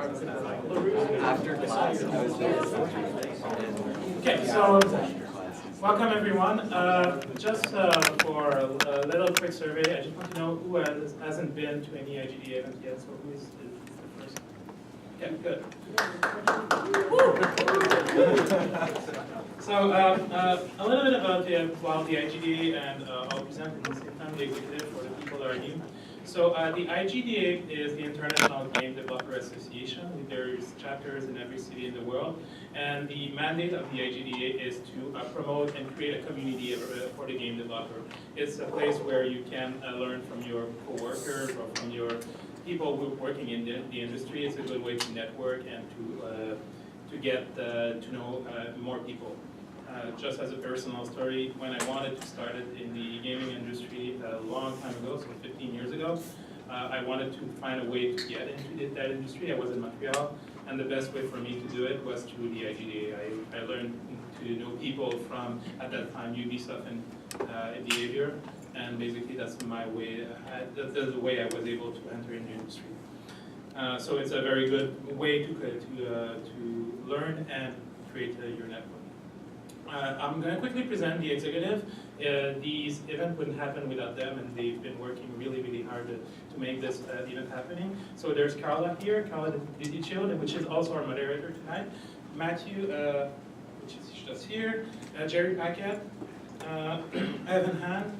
After class, I was there. Okay, so welcome everyone. Just for a little quick survey, I just want to know who hasn't been to any IGDA event yet. So who is the first? Okay, good. So a little bit about the IGDA, and I'll present in the same time the executive for the people that are new. So the IGDA is the International Game Developer Association. There's chapters in every city in the world, and the mandate of the IGDA is to promote and create a community for the game developer. It's a place where you can learn from your coworkers or from your people who are working in the industry. It's a good way to network and to get to know more people. Just as a personal story, when I wanted to start it in the gaming industry a long time ago, so 15 years ago, I wanted to find a way to get into that industry. I was in Montreal, and the best way for me to do it was through the IGDA. I learned to know people from, at that time, Ubisoft and Behavior, and basically that's my way. That's the way I was able to enter in the industry. So it's a very good way to learn and create your network. I'm going to quickly present the executive. These event wouldn't happen without them, and they've been working really, really hard to make this event happening. So there's Carla here, Carla Didiccio, which is also our moderator tonight. Matthew, which is just here. Jerry Paquette, Evan Han,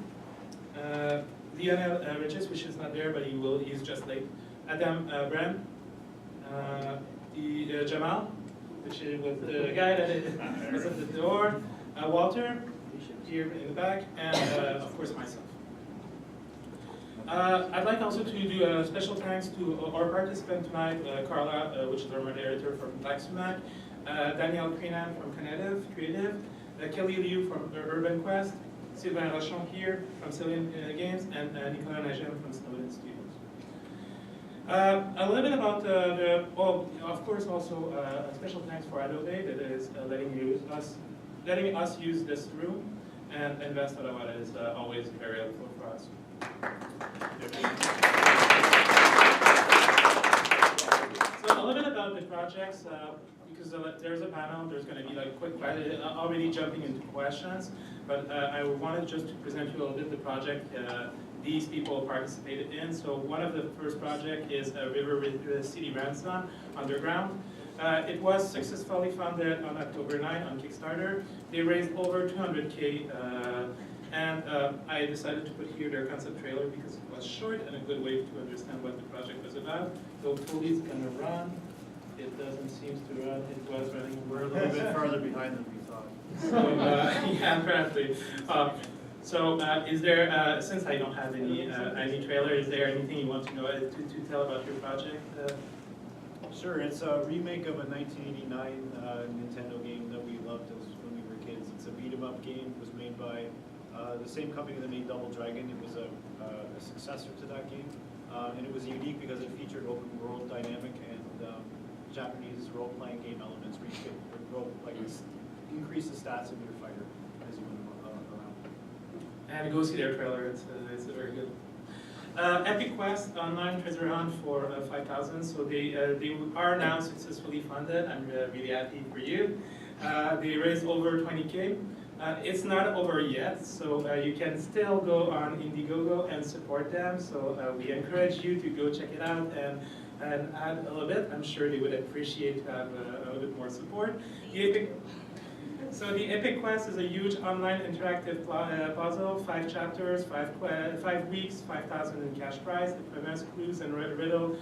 Lionel Regis, which is not there, but he's just late. Adam Brand, Jamal, which is with the guy that was at the door, Walter, here in the back, and of course myself. I'd like also to do a special thanks to our participant tonight, Carla, which is our moderator from Black Sumac, Danielle Creenan from Creative, Kelly Liu from Urban Quest, Sylvain Rochon here from Cillian Games, and Nicolas Najem from Snowden Studios. A little bit about of course, also a special thanks for Adobe that is letting us use this room, and Invest Ottawa is always very helpful for us. So a little bit about the projects, because there's a panel, there's going to be like quick, already jumping into questions, but I wanted just to present you a little bit the project these people participated in. So one of the first project is River City Ransom Underground. It was successfully funded on October 9 on Kickstarter. They raised over 200K, and I decided to put here their concept trailer because it was short and a good way to understand what the project was about. So hopefully it's going to run. It doesn't seem to run. It was running. We're a little bit farther behind than we thought. So yeah, apparently. So is there, since I don't have any trailer, is there anything you want to know to tell about your project? Sure, it's a remake of a 1989 Nintendo game that we loved when we were kids. It's a beat-em-up game. It was made by the same company that made Double Dragon. It was a successor to that game, and it was unique because it featured open world dynamic and Japanese role-playing game elements where you could increase the stats of your fighter as you went around. And go see their trailer. It's very good. Epic Quest online treasure hunt for 5,000. So they are now successfully funded. I'm really happy for you. They raised over 20K. It's not over yet, so you can still go on Indiegogo and support them. So we encourage you to go check it out and add a little bit. I'm sure they would appreciate to have a little bit more support. So the Epic Quest is a huge online interactive puzzle, 5 chapters, 5 weeks, 5,000 in cash prize. The premise, clues, and riddle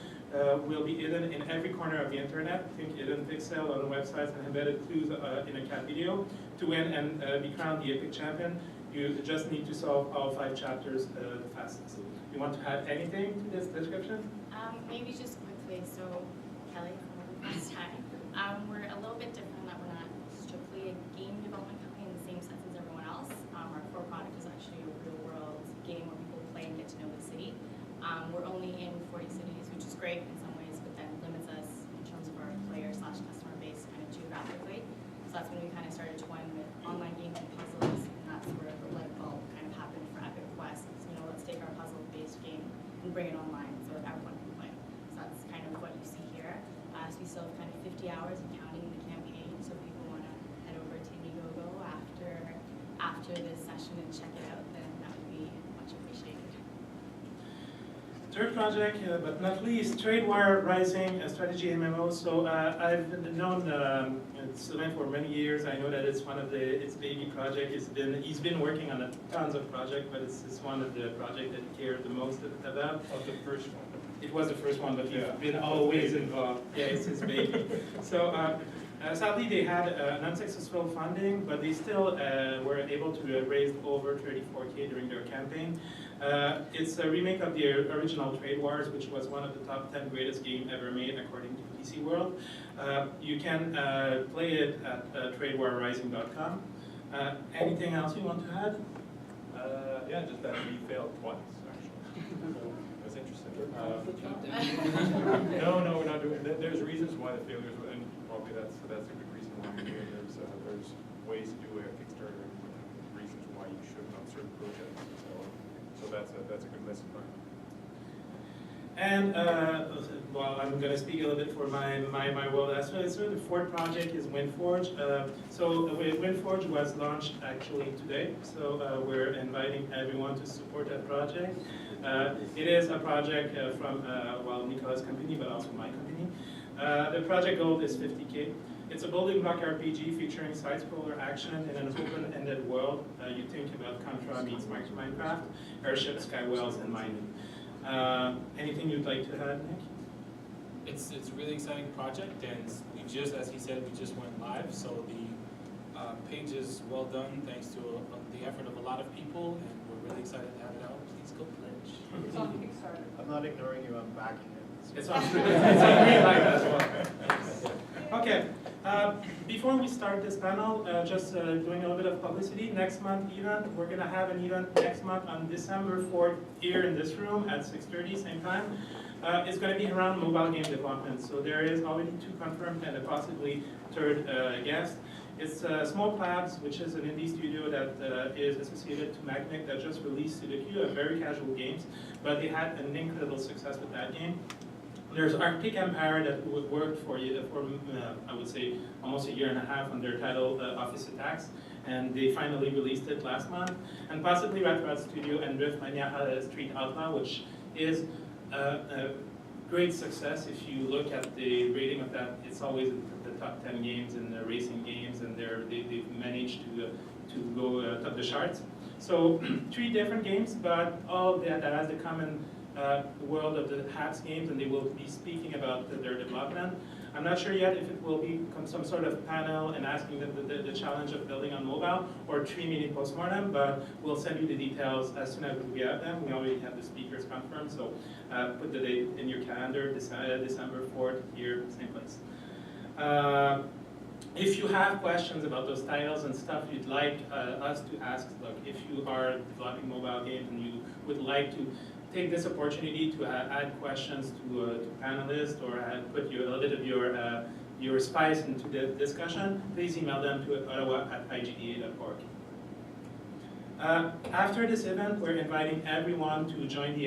will be hidden in every corner of the internet. Think hidden pixel on websites and embedded clues in a cat video. To win and be crowned the Epic Champion, you just need to solve all 5 chapters the fastest. You want to add anything to this description? Maybe just quickly, so Kelly from last time, we're a little bit different in that we're not strictly a game development company in the same sense as everyone else. Our core product is actually a real-world game where people play and get to know the city. We're only in 40 cities, which is great in some ways, but then limits us in terms of our player/customer base kind of geographically. So that's when we kind of started toying with online games and puzzles, and that's where the light bulb kind of happened for Epic Quest. So, let's take our puzzle-based game and bring it online so that everyone can play. So that's kind of what you see here. after this session and check it out, then that would be much appreciated. Third project, but not least, Tradewire Rising, a strategy MMO. So I've known Sylvain for many years. I know that it's one of its baby project. He's been working on tons of projects, but it's one of the projects that he cared the most about. Of the first one. It was the first one, but he's Yeah. been always involved. Yeah, it's his baby. So sadly, they had an unsuccessful funding, but they still were able to raise over 34K during their campaign. It's a remake of the original Trade Wars, which was one of the top 10 greatest games ever made according to PC World. You can play it at tradewarrising.com. Anything else you want to add? Yeah, just that we failed twice, actually. That's interesting. No, we're not doing. There's reasons why the failures, and probably that's a good reason why we're doing. There's ways to do a Kickstarter, and reasons why you shouldn't on certain projects. So that's a good lesson learned. And well, I'm going to speak a little bit for my world as well. So the fourth project is WindForge. So WindForge was launched actually today. So we're inviting everyone to support that project. It is a project from well, Nicolas' company, but also my company. The project goal is 50K. It's a building block RPG featuring side-scroller action in an open-ended world. You think about Contra meets Minecraft, airships, skywells, and mining. Anything you'd like to add, Nick? It's a really exciting project, and we just, as he said, we just went live. So the page is well done, thanks to the effort of a lot of people, and we're really excited to have it out. Please go pledge. It's on Kickstarter. I'm not ignoring you, I'm backing it. It's on green light as well. Okay, before we start this panel, just doing a little bit of publicity. Next month event, we're gonna have an event next month on December 4th here in this room at 6:30, same time. It's gonna be around mobile game development. So there is already 2 confirmed and a possibly third guest. It's Small Labs, which is an indie studio that is associated to Magnic that just released Sudoku, a very casual games, but they had an incredible success with that game. There's Arctic Empire that worked for I would say almost a year and a half on their title Office Attacks, and they finally released it last month. And possibly Rat Rat Studio and Driftmania Street Outlaw, which is a great success. If you look at the rating of that, it's always the top 10 games in the racing games, and they've managed to go top the charts. So 3 different games, but all that has the common world of the Hats games, and they will be speaking about their development. I'm not sure yet if it will be some sort of panel and asking them the challenge of building on mobile or 3-minute postmortem, but we'll send you the details as soon as we have them. We already have the speakers confirmed, so put the date in your calendar, December 4th, here, same place. If you have questions about those titles and stuff you'd like us to ask, look, if you are developing mobile games and you would like to take this opportunity to add questions to panelists or put a little bit of your spice into the discussion, please email them to ottawa@igda.org. After this event, we're inviting everyone to join the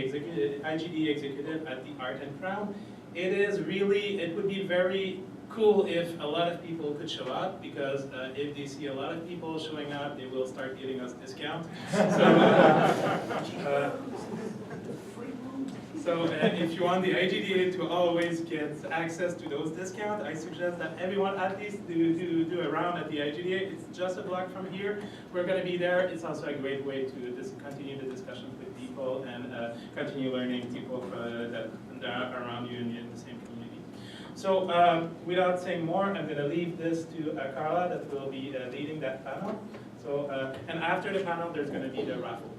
IGDA executive at the Art and Crown. It would be very cool if a lot of people could show up, because if they see a lot of people showing up, they will start giving us discounts. So if you want the IGDA to always get access to those discounts, I suggest that everyone at least do a round at the IGDA. It's just a block from here. We're going to be there. It's also a great way to continue the discussions with people and continue learning people that are around you in the same community. So without saying more, I'm going to leave this to Carla that will be leading that panel. So and after the panel, there's going to be the raffle.